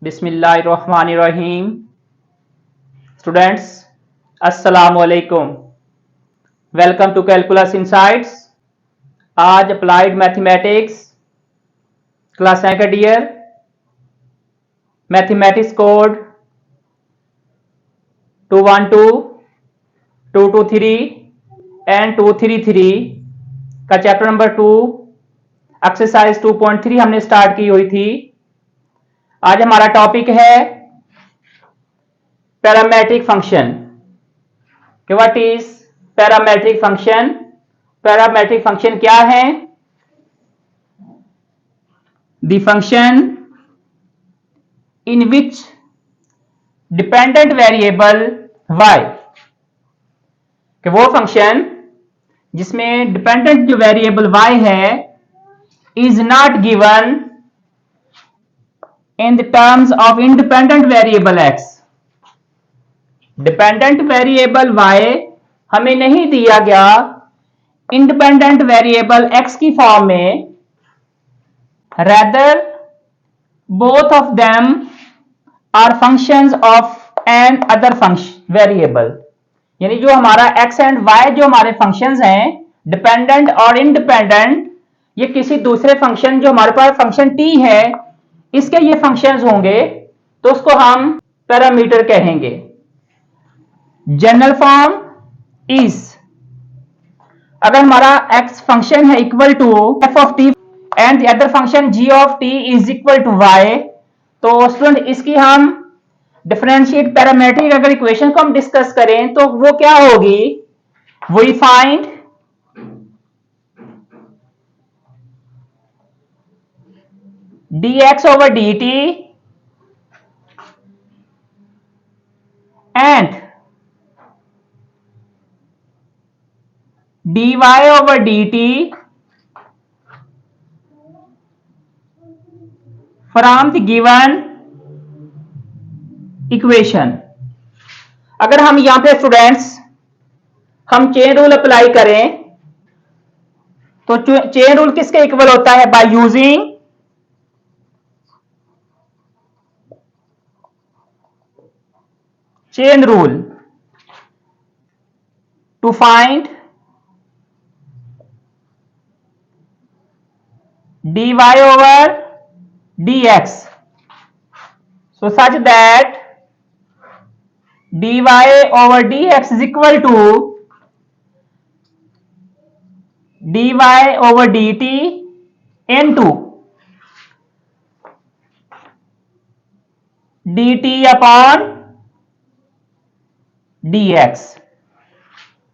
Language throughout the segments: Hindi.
बिस्मिल्लाहिर्रहमानिर्रहीम। स्टूडेंट्स, अस्सलाम वालेकुम। Welcome to calculus insights. आज applied mathematics class second year mathematics code 212, 223 and 233 का चैप्टर नंबर 2 एक्सरसाइज 2.3 हमने स्टार्ट की हुई थी। आज हमारा टॉपिक है parametric function. What is parametric function? Parametric function क्या है? The function in which dependent variable y, कि वो फंक्शन जिसमें डिपेंडेंट जो वेरिएबल y है is not given in the terms of independent variable x। Dependent variable y हमें नहीं दिया गया इंडिपेंडेंट वेरिएबल x की फॉर्म में, rather both of them are functions of an other function variable। यानी जो हमारा x एंड y जो हमारे फंक्शंस हैं डिपेंडेंट और इंडिपेंडेंट, ये किसी दूसरे फंक्शन जो हमारे पास फंक्शन t है इसके ये फंक्शंस होंगे, तो उसको हम पैरामीटर कहेंगे। जनरल फॉर्म इज, अगर हमारा x फंक्शन है equal to f of t and the other function g of t is equal to y, तो स्टूडेंट इसकी हम डिफरेंशिएट पैरामेट्रिक अगर इक्वेशन को हम डिस्कस करें तो वो क्या होगी? We find dx over dt and dy over dt from the given equation. अगर हम यहां पे स्टूडेंट्स हम चेन रूल अप्लाई करें तो चेन रूल किसके इक्वल होता है? By using chain rule to find dy over dx, so such that dy over dx is equal to dy over dt into dt upon dx।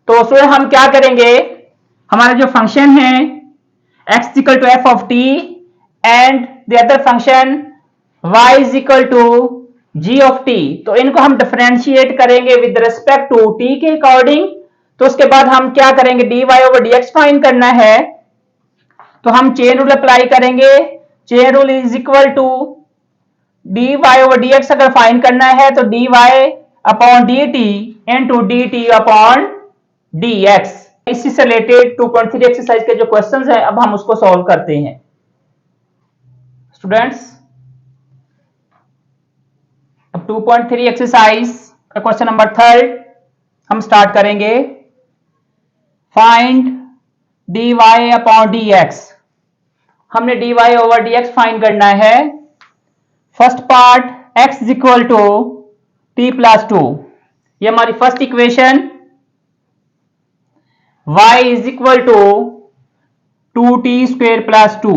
तो उसमें हम क्या करेंगे? हमारा जो फंक्शन है x equal to f of t and the other function y is equal to g of t, तो इनको हम डिफरेंशिएट करेंगे विद रिस्पेक्ट टू t के अकॉर्डिंग। तो उसके बाद हम क्या करेंगे? dy ओवर dx फाइंड करना है, तो हम चेन रूल अप्लाई करेंगे। Chain rule is equal to dy over dx अगर फाइंड करना है तो dy upon dt into dt upon dx। इसी से रिलेटेड 2.3 एक्सरसाइज के जो क्वेश्चंस हैं अब हम उसको सॉल्व करते हैं। स्टूडेंट्स, अब 2.3 एक्सरसाइज का क्वेश्चन नंबर 3 हम स्टार्ट करेंगे। Find dy upon dx। हमने dy ओवर dx फाइंड करना है। First part x is equal to t plus 2, ये हमारी first equation. y is equal to 2t square plus 2,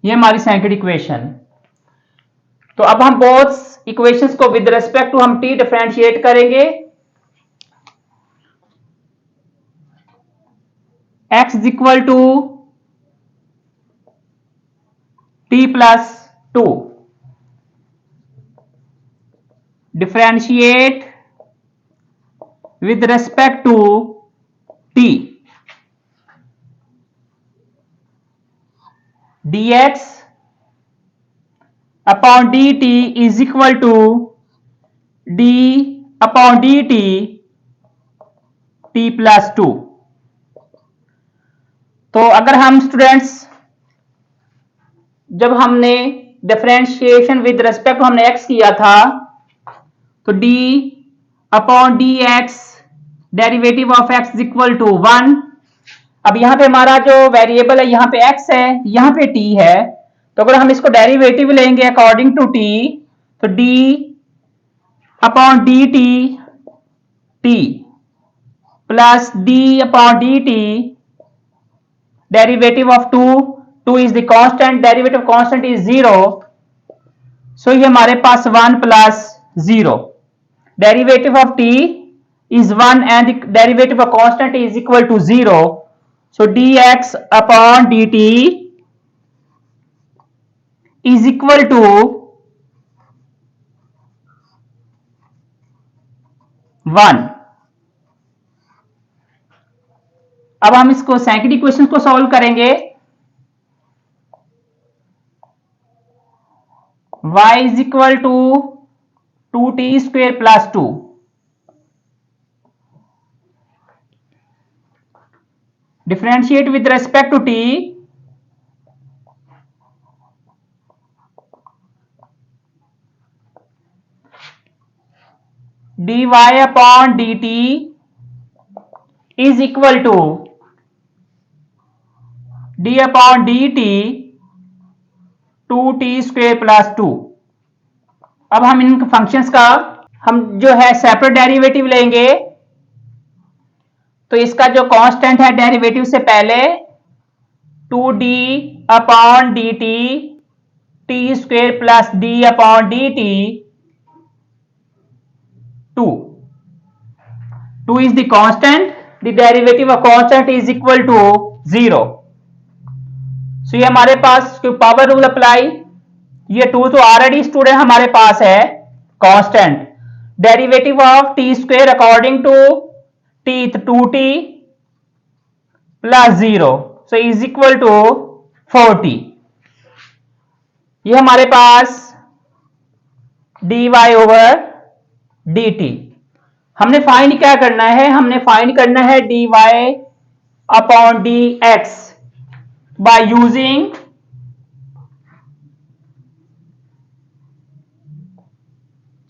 ये हमारी सेकंड इक्वेशन। तो अब हम बोथ इक्वेशंस को विद रिस्पेक्ट टू हम t डिफरेंशिएट करेंगे। x is equal to t plus 2, differentiate with respect to t, dx upon dt is equal to d upon dt t plus 2। तो अगर हम स्टूडेंट्स जब हमने डिफरेंशिएशन विद रेस्पेक्ट हमने x किया था, तो d upon d x derivative of x is equal to 1। अब यहां पे हमारा जो वेरिएबल है यहाँ पे x है, यहाँ पे t है, तो अगर हम इसको डेरिवेटिव लेंगे अकॉर्डिंग टू t, तो d upon d T plus d upon d t derivative of 2 is the constant, derivative constant is 0, सो ये हमारे पास 1 plus 0, derivative of t is 1 and the derivative of constant is equal to 0, so dx upon dt is equal to 1। अब हम इसको सेकंड इक्वेशन को सॉल्व करेंगे। y is equal to 2t square plus 2, differentiate with respect to t, dy upon dt is equal to d upon dt 2t square plus 2। अब हम इन फंक्शंस का हम जो है सेपरेट डेरिवेटिव लेंगे, तो इसका जो कांस्टेंट है डेरिवेटिव से पहले 2d upon d T square plus d upon d T, 2 is the constant, the derivative of constant is equal to 0, so ये हमारे पास पावर रूल अप्लाई, ये 2 तो ऑलरेडी स्टूडेंट हमारे पास है constant, derivative of t square according to t 2t plus 0, so is equal to 40। ये हमारे पास dy ओवर dt। हमने फाइंड क्या करना है, हमने फाइंड करना है dy upon dx by using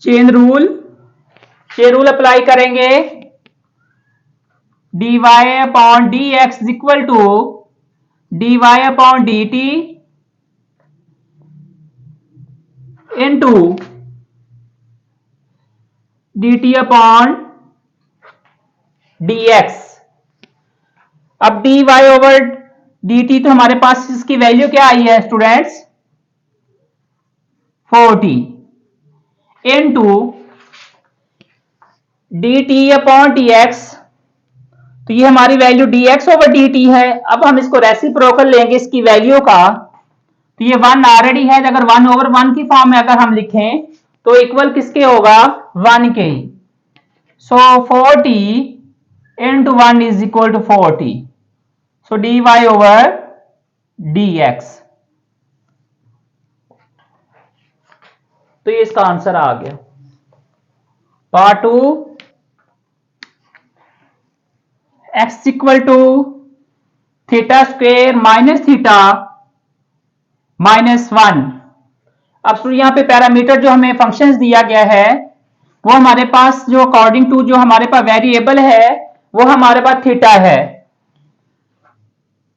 chain rule apply करेंगे, dy upon dx is equal to dy upon dt into dt upon dx। अब dy ओवर dt तो हमारे पास इसकी वैल्यू क्या आई है students, 40 into dt upon dx, तो ये हमारी वैल्यू dx ओवर dt है। अब हम इसको रेसिप्रोकल लेंगे इसकी वैल्यू का, तो ये 1 ऑलरेडी है, अगर 1 ओवर 1 की फॉर्म में अगर हम लिखें तो इक्वल किसके होगा, 1 के, सो 40 into 1 is equal to 40, so dy over dx, तो ये इसका आंसर आ गया। Part 2, x equal to theta square minus theta minus 1। अब यहाँ पे पैरामीटर जो हमें फंक्शंस दिया गया है वो हमारे पास जो अकॉर्डिंग टू जो हमारे पास वेरिएबल है वो हमारे पास थीटा है,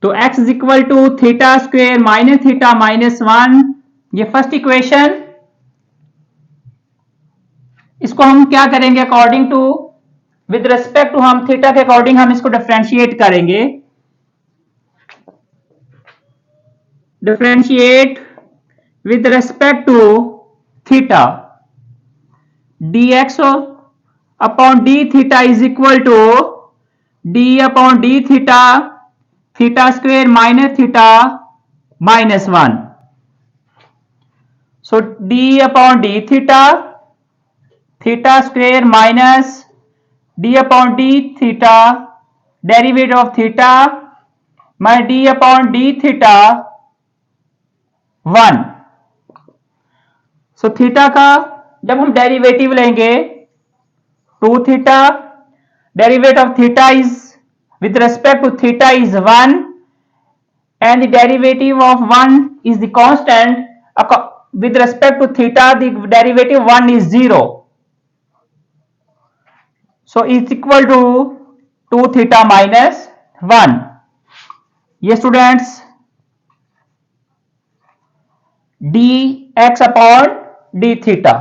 तो x is equal to theta square minus theta minus 1, ये फर्स्ट इक्वेशन। इसको हम क्या करेंगे, according to with respect to हम थीटा के अकॉर्डिंग हम इसको डिफरेंशिएट करेंगे, differentiate with respect to theta, dx upon d theta is equal to d upon d theta theta square minus theta minus 1, सो d upon d theta theta square minus d upon d theta derivative of theta minus d upon d theta 1, so theta का जब हम डेरिवेटिव लेंगे 2 theta, derivative of theta is with respect to theta is 1 and the derivative of 1 is the constant with respect to theta, the derivative 1 is 0. So it's equal to 2 theta minus 1. ये students dx upon d theta.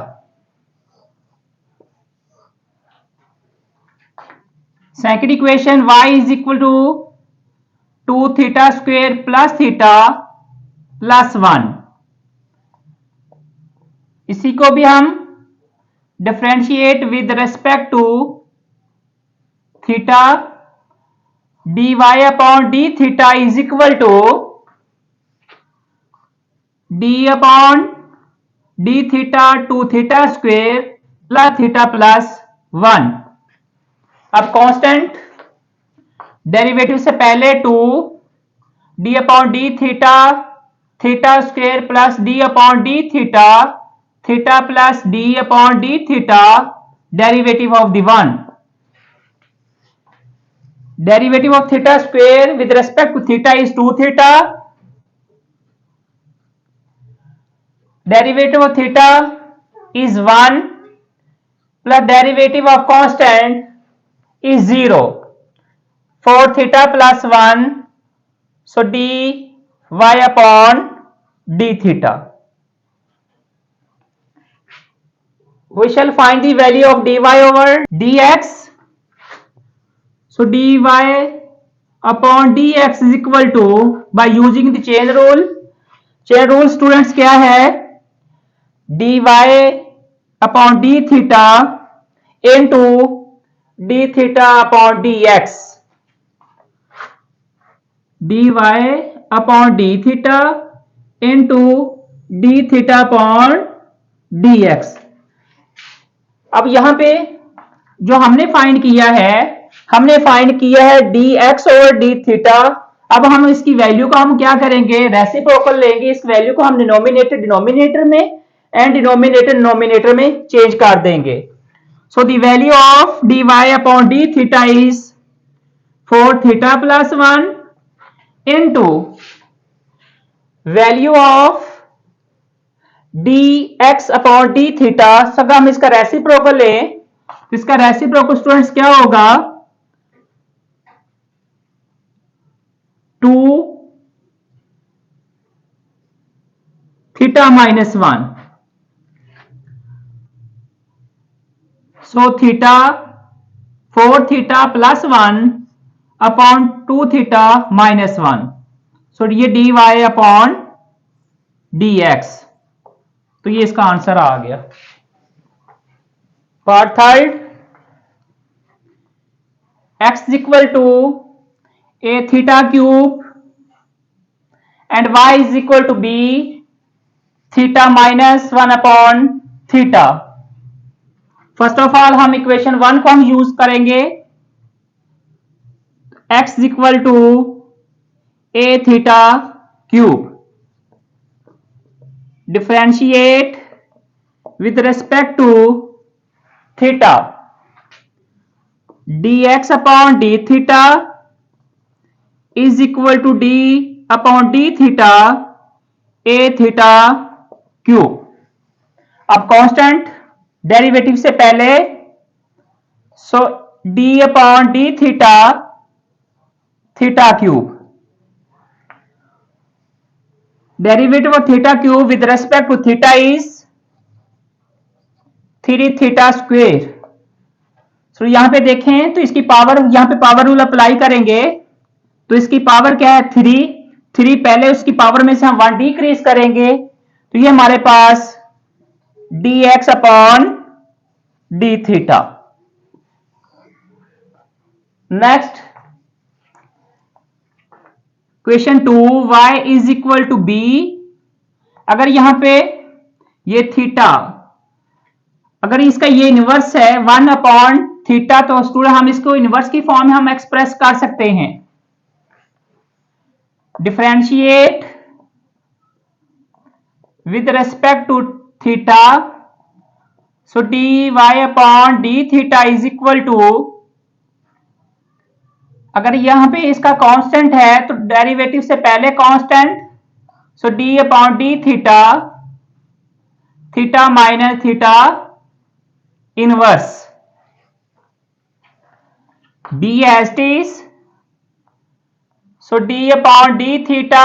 Second equation y is equal to 2 theta square plus theta plus 1. इसी को भी हम differentiate with respect to theta. dy upon d theta is equal to d upon d theta 2 theta square plus theta plus 1. अब कांस्टेंट डेरिवेटिव से पहले 2 d upon d theta theta square plus d upon d theta theta plus d upon d theta derivative of the 1. Derivative of theta square with respect to theta is 2 theta. Derivative of theta is 1 plus derivative of constant is 0. 4 theta plus 1. So dy upon d theta. We shall find the value of dy over dx. So dy upon dx is equal to, by using the chain rule. chain rule students क्या है? dy upon d theta into d theta upon dx. dy upon d theta into d theta upon dx. अब यहां पे जो हमने फाइंड किया है dx और d थीटा. अब हम इसकी वैल्यू को हम क्या करेंगे? रेसिप्रोकल लेंगे. इस वैल्यू को हम डिनोमिनेटर में एंड डिनोमिनेटर में चेंज कर देंगे. So the value of dy upon d theta is 4 theta plus 1 into value of dx upon d theta. अगर हम इसका रेसिप्रोकल लें तो इसका रेसिप्रोकल स्टूडेंट्स क्या होगा? 2 theta minus 1. So theta 4 theta plus 1 upon 2 theta minus 1. सो ये dy अपॉन dx. तो ये इसका आंसर आ गया. Part third, x is equal to a theta cube and y is equal to b theta minus 1 upon theta. First of all हम इक्वेशन 1 को हम यूज करेंगे. x is equal to a theta cube. Differentiate with respect to theta. dx upon d theta is equal to d upon d theta a theta cube. अब कांस्टेंट डेरिवेटिव से पहले so d upon d theta theta cube. Derivative of theta cube with respect to theta is 3 theta square. So यहां पे देखें तो इसकी पावर, यहां पे पावर रूल अप्लाई करेंगे तो इसकी पावर क्या है? 3 पहले उसकी पावर में से हम 1 डिक्रीज करेंगे तो ये हमारे पास dx upon d theta. Next question 2, y is equal to b. अगर यहां पे ये थीटा, अगर इसका ये इनवर्स है 1 अपॉन थीटा, तो स्टूडेंट हम इसको इनवर्स की फॉर्म में हम एक्सप्रेस कर सकते हैं. Differentiate with respect to theta. So dy upon d theta is equal to, अगर यहां पे इसका कांस्टेंट है तो डेरिवेटिव से पहले constant, so d upon d theta theta minus theta inverse b as it is. So d upon d theta,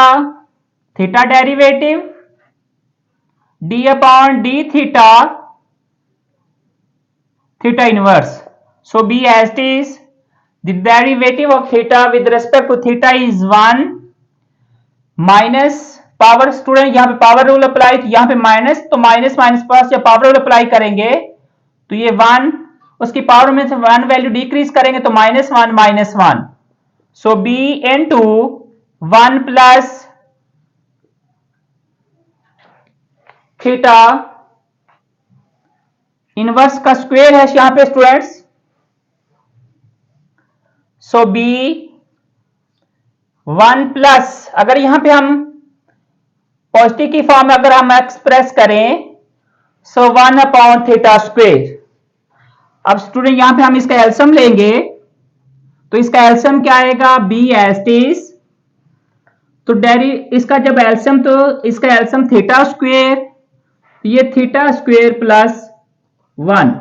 theta derivative, d upon d theta, theta inverse. So b as it is. The derivative of theta with respect to theta is 1 minus power, student यहां पे पावर रूल अप्लाई, तो यहां पे माइनस, तो माइनस माइनस प्लस जब पावर रूल अप्लाई करेंगे तो ये 1, उसकी पावर में से 1 वैल्यू डिक्रीज करेंगे तो -1 सो b into 1 plus theta inverse का स्क्वायर है यहां पे स्टूडेंट्स। सो b 1 प्लस, अगर यहां पे हम पॉजिटिव की फॉर्म में अगर हम एक्सप्रेस करें सो 1 अपॉन थीटा स्क्वायर। अब स्टूडेंट यहां पे हम इसका एलसीएम लेंगे तो इसका एलसीएम क्या आएगा b एज इट इज, तो इसका जब एलसीएम, तो इसका एलसीएम थीटा स्क्वायर, ये थीटा स्क्वायर प्लस 1,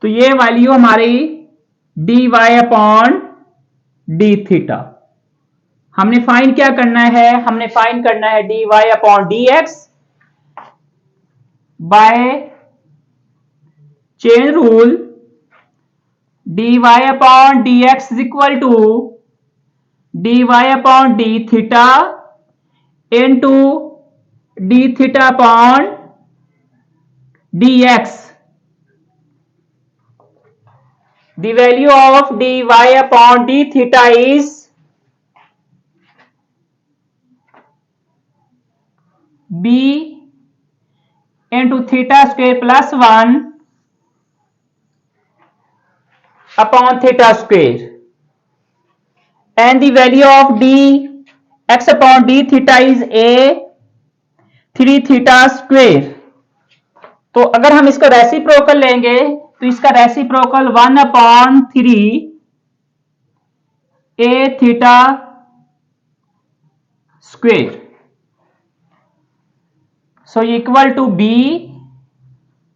तो ये वैल्यू हमारी dy अपॉन डी थीटा। हमने फाइंड क्या करना है, हमने फाइंड करना है dy upon dx by chain rule, dy upon dx is equal to dy upon d theta into d theta upon dx। The value of dy upon d theta is b into theta square plus 1 upon theta square, and the value of dx upon d theta is a 3 theta square। तो अगर हम इसका रेसिप्रोकल लेंगे तो इसका reciprocal 1 upon 3 a theta square, so equal to b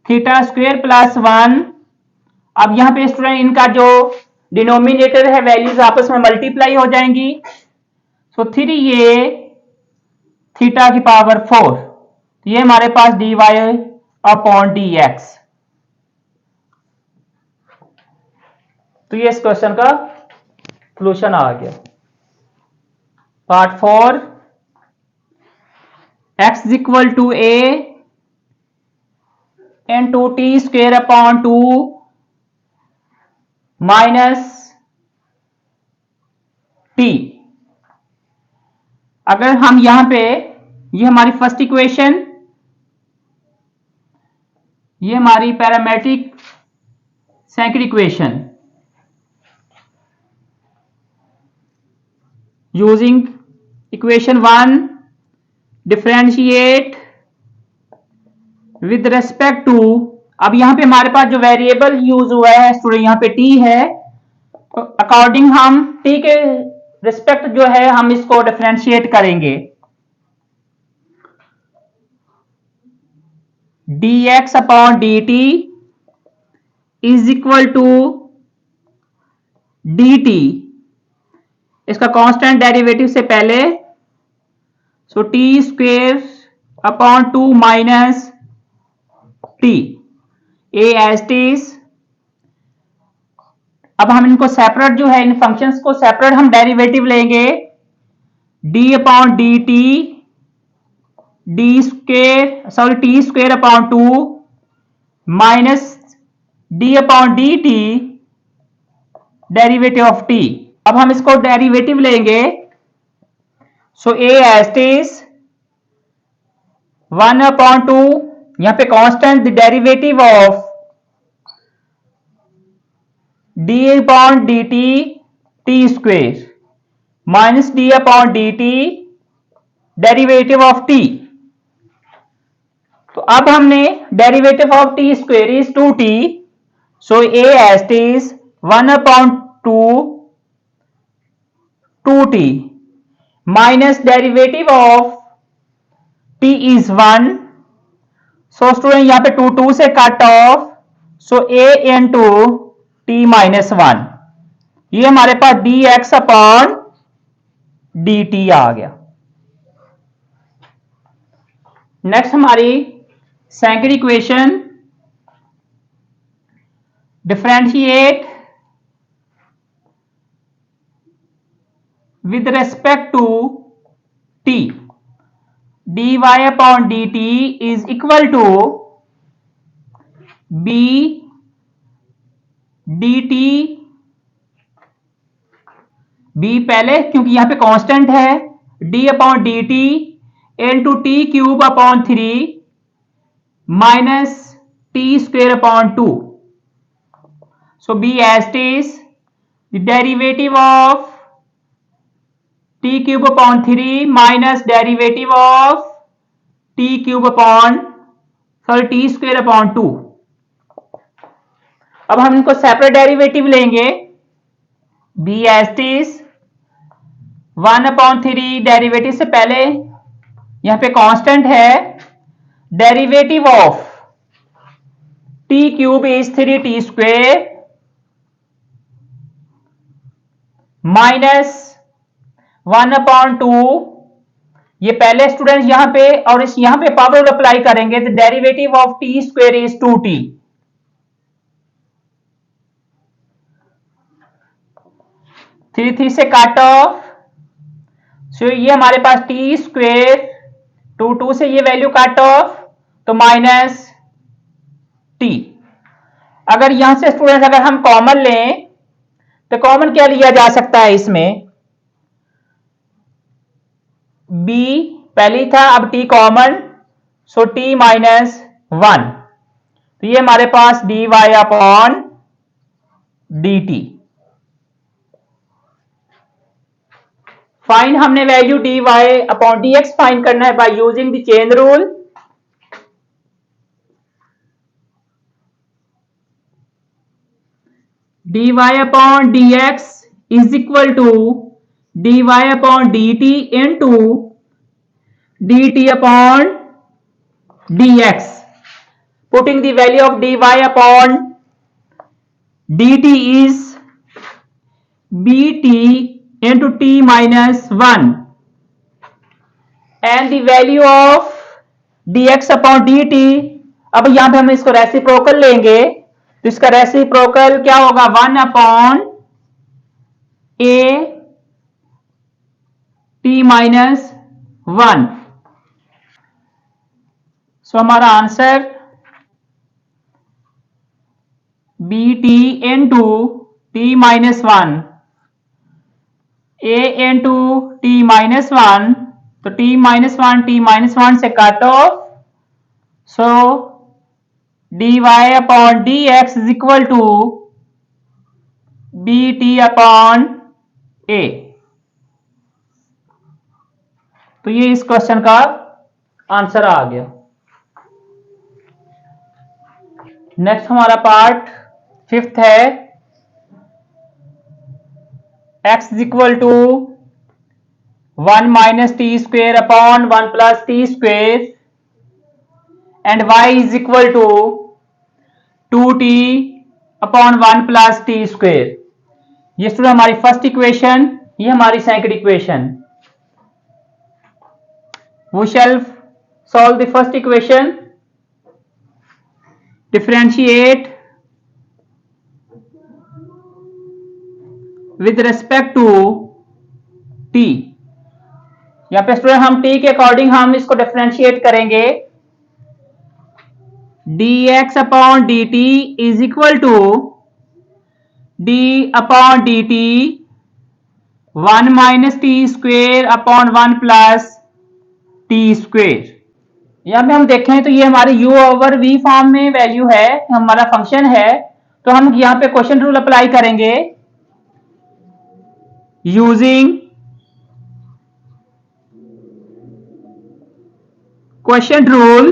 theta square plus 1। अब यहां पे स्टूडेंट इनका जो डिनोमिनेटर है वैल्यूज आपस में मल्टीप्लाई हो जाएंगी, सो 3 ये थीटा की पावर 4, ये हमारे पास dy अपॉन dx। तो ये इस क्वेश्चन का सॉल्यूशन आ गया। Part 4, x equal to a into t square upon 2 minus t। अगर हम यहां पे, ये हमारी फर्स्ट इक्वेशन, ये हमारी parametric second equation, using equation 1 differentiate with respect to, अब यहां पे हमारे पास जो वेरिएबल यूज हुआ है स्टूडेंट यहां पे t है, तो अकॉर्डिंग हम t के रिस्पेक्ट जो है हम इसको डिफरेंशिएट करेंगे। dx upon dt is equal to dt, इसका कांस्टेंट डेरिवेटिव से पहले, so t square upon 2 minus t a as it is. अब हम इनको सेपरेट जो है, इन फंक्शंस को सेपरेट हम डेरिवेटिव लेंगे, d upon d t, d square sorry t square upon 2 minus d upon d t derivative of t. अब हम इसको डेरिवेटिव लेंगे, so a as it is 1 upon 2, यहां पे constant the derivative of d upon d t t square minus d upon d t derivative of t. तो अब हमने derivative of t square is 2t, so a as it is 1 upon 2 2t minus derivative of t is 1, so student यहाँ पे 2 से cut off, so a into t minus 1, ये हमारे पास dx अपॉन dt आ गया। नेक्स्ट हमारी second equation, differentiate with respect to t, dy upon dt is equal to b dt, b पहले क्योंकि यहां पे कांस्टेंट है, d upon dt into t cube upon 3 minus t square upon 2। So b as it is the derivative of t cube upon 3 minus derivative of t cube upon t square upon 2। अब हम इनको सेपरेट डेरिवेटिव लेंगे, b as it is 1 upon 3, derivative से पहले यहां पे कांस्टेंट है, derivative of t cube is 3t square minus 1 upon 2, ये पहले स्टूडेंट्स यहां पे और इस यहां पे पावर रूल अप्लाई करेंगे तो derivative of t square is 2t। 3 से काट ऑफ, सो ये हमारे पास टी स्क्वेयर 2 से ये वैल्यू काट ऑफ तो माइनस टी। अगर यहां से स्टूडेंट अगर हम कॉमन लें तो कॉमन क्या लिया जा सकता है इसमें, b पहले था अब t common, so t minus 1, तो ये हमारे पास dy अपॉन dt। फाइंड हमने value dy upon dx find करना है by using the chain rule. dy upon dx is equal to dy upon dt into dt upon dx। Putting the value of dy upon dt is bt into t minus 1 and the value of dx upon dt। अब यहां पे हम इसको रेसिप्रोकल लेंगे तो इसका रेसिप्रोकल क्या होगा, 1 upon a t minus 1। So हमारा answer bt into t minus 1, a into t minus 1, तो t माइनस 1 से काट off, so dy upon dx is equal to bt upon a। तो ये इस क्वेश्चन का आंसर आ गया। नेक्स्ट हमारा पार्ट 5th है, x is equal to 1 minus t square upon 1 plus t square and y is equal to 2t upon 1 plus t square. ये स्टूडेंट हमारी फर्स्ट इक्वेशन, ये हमारी second equation. We shall solve the first equation, differentiate with respect to t। यहां पे स्टूडेंट हम t के अकॉर्डिंग हम इसको डिफरेंशिएट करेंगे, dx upon dt is equal to d upon dt 1 minus t square upon 1 plus t square. यहां पे हम देखें तो ये हमारी u ओवर v फॉर्म में वैल्यू है, हमारा फंक्शन है, तो हम यहां पे क्वेश्चन रूल अप्लाई करेंगे using quotient rule,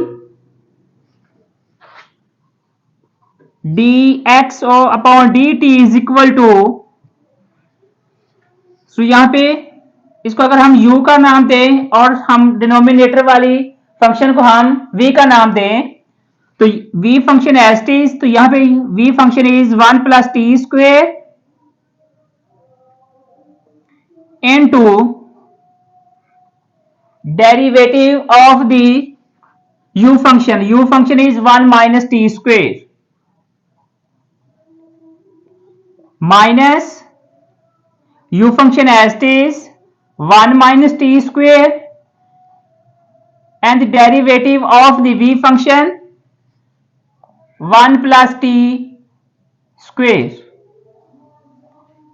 dx upon dt is equal to, so यहां पे इसको अगर हम u का नाम दें और हम डिनोमिनेटर वाली फंक्शन को हम v का नाम दें तो v फंक्शन एज टी, तो यहां पे v function is 1 plus t square into derivative of the u function is 1 minus t square minus u function as it is 1 minus t square and the derivative of the v function 1 plus t square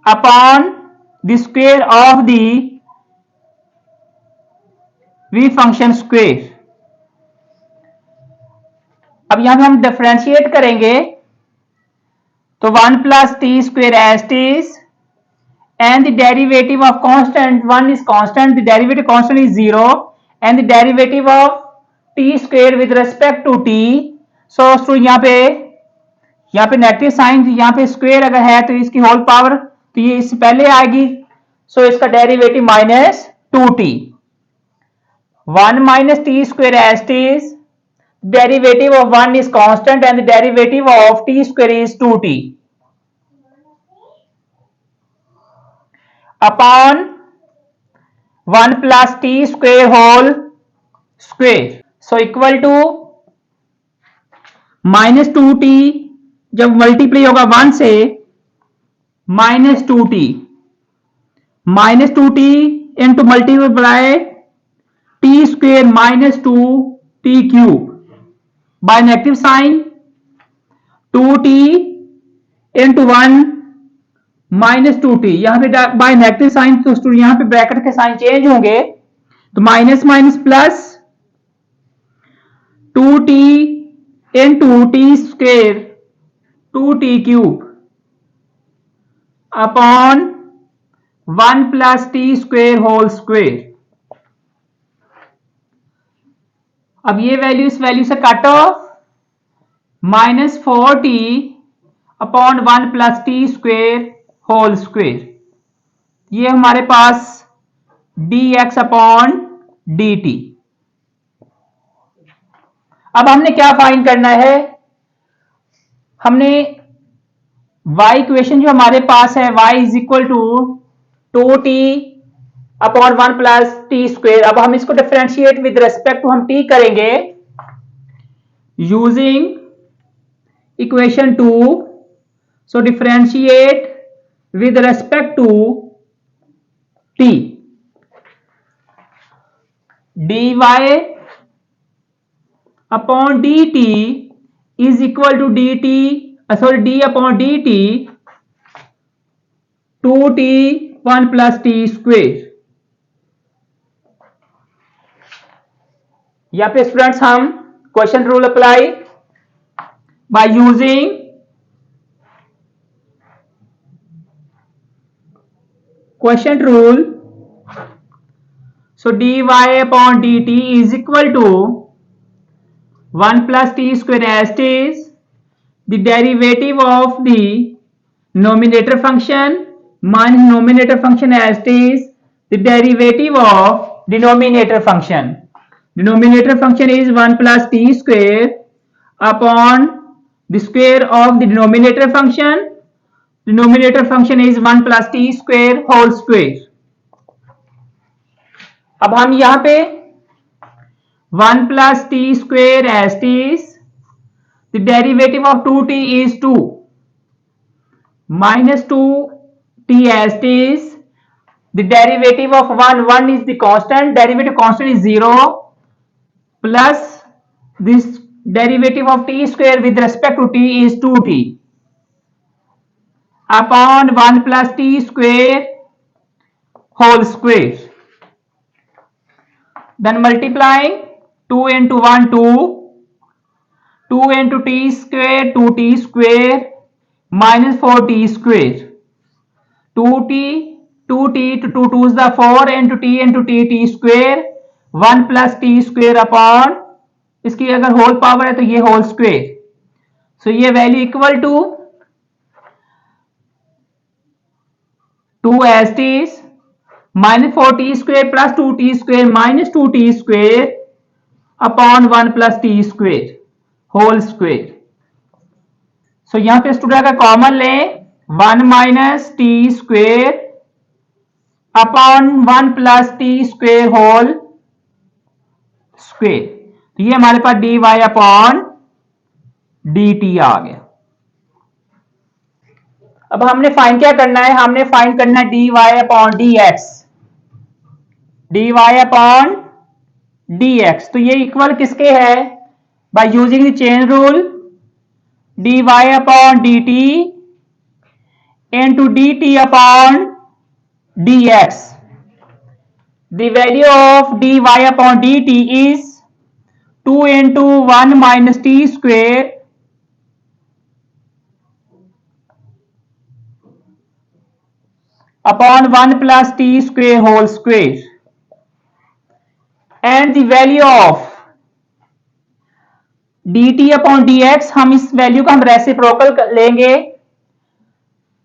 upon the square of the v function square. अब यहां पे हम डिफरेंशिएट करेंगे तो 1 plus t square as it is and the derivative of constant, one is constant, the derivative constant is 0 and the derivative of t square with respect to t. So यहाँ पे नेगेटिव साइन, यहाँ पे स्क्वायर अगर है तो इसकी होल पावर तो ये इससे पहले आएगी, सो इसका derivative minus 2t 1 minus t square as it is, derivative of 1 is constant and the derivative of t square is 2t upon 1 plus t square whole square. So equal to minus 2t जब मल्टीप्लाई होगा 1 से minus 2t into multiply t square minus 2t cube by negative sign 2t into 1 minus 2t, यहां पे बाय नेगेटिव साइन तो यहां पे ब्रैकेट के साइन चेंज होंगे तो minus minus plus 2t into t square 2t cube upon 1 plus t square whole square. अब ये वैल्यू इस वैल्यू से cut off minus 4t upon 1 plus t square whole square, ये हमारे पास dx अपॉन dt. अब हमने क्या फाइंड करना है, हमने y इक्वेशन जो हमारे पास है y is equal to 2t upon 1 plus t square. अब हम इसको डिफरेंशिएट विद रेस्पेक्ट टू हम t करेंगे using equation 2. So differentiate with respect to t, dy upon dt is equal to dt, d upon dt 2t 1 plus t square. यहाँ पे स्टूडेंट्स हम question rule apply by using quotient rule. So dy upon dt is equal to 1 plus t square as it is, the derivative of the numerator function minus numerator function as it is, the derivative of denominator function. Denominator function is 1 plus t square upon the square of the denominator function. Denominator function is 1 plus t square whole square. अब हम यहां पे 1 plus t square as it is, the derivative of 2t is 2 minus 2t as it is, the derivative of 1 is the constant, derivative constant is 0 plus this derivative of t square with respect to t is 2t upon 1 plus t square whole square. Then multiplying 2 into 1 2, 2 into t square 2t square minus 4t square, 2t to 2 2's the 4 into t square 1 plus t square upon इसकी अगर होल पावर है तो ये होल स्क्वेयर. सो ये value equal to 2 as it is minus 4t square plus 2t square minus 2t square upon 1 plus t square. Whole square. So यहां पे स्टूडेंट अगर कॉमन लें 1 minus t square upon 1 plus t square whole square, तो ये हमारे पास d y upon d t आ गया। अब हमने फाइंड क्या करना है, हमने फाइंड करना है d y upon d x, d y upon d x. तो ये इक्वल किसके है, by using the chain rule, d y upon d t into d t upon d x. The value of dy upon dt is 2 into 1 minus t square upon 1 plus t square whole square, and the value of dt upon dx, हम इस वैल्यू का हम रेसिप्रोकल लेंगे,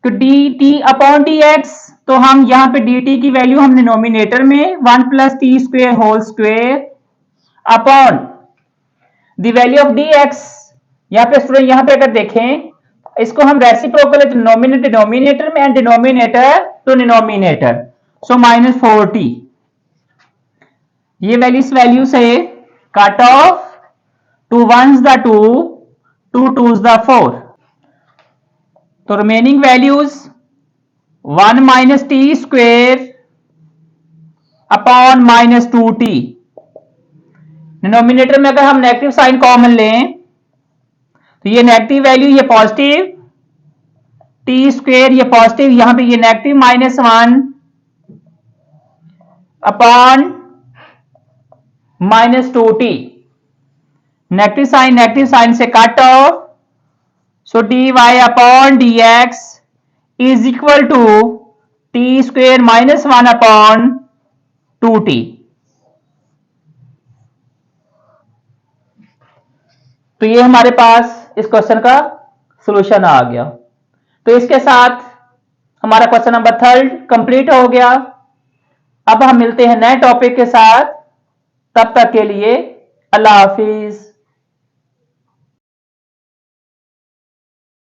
तो dt अपॉन dx, तो हम यहां पे dt की वैल्यू हम डिनोमिनेटर में 1 plus t square whole square upon the value of dx, यहां पे स्टूडेंट यहां पे अगर देखें इसको हम रेसिप्रोकल डिनोमिनेटर में and denominator to denominator, so minus 4t, ये वैल्यू इस वैल्यू से cut of, 2 1s the 2, 2 2s the 4, तो remaining values 1 minus t square upon minus 2t। Denominator में अगर हम नेगेटिव साइन कॉमन लें तो ये नेगेटिव वैल्यू ये पॉजिटिव, टी स्क्वेयर ये पॉजिटिव, यहां पे ये negative -1 upon -2t, negative sign से cut off, so d y upon d x is equal to t square -1 upon 2t। तो ये हमारे पास इस क्वेश्चन का सॉल्यूशन आ गया। तो इसके साथ हमारा क्वेश्चन नंबर 3 कंप्लीट हो गया। अब हम मिलते हैं नए टॉपिक के साथ, तब तक के लिए अल्लाह हाफिज।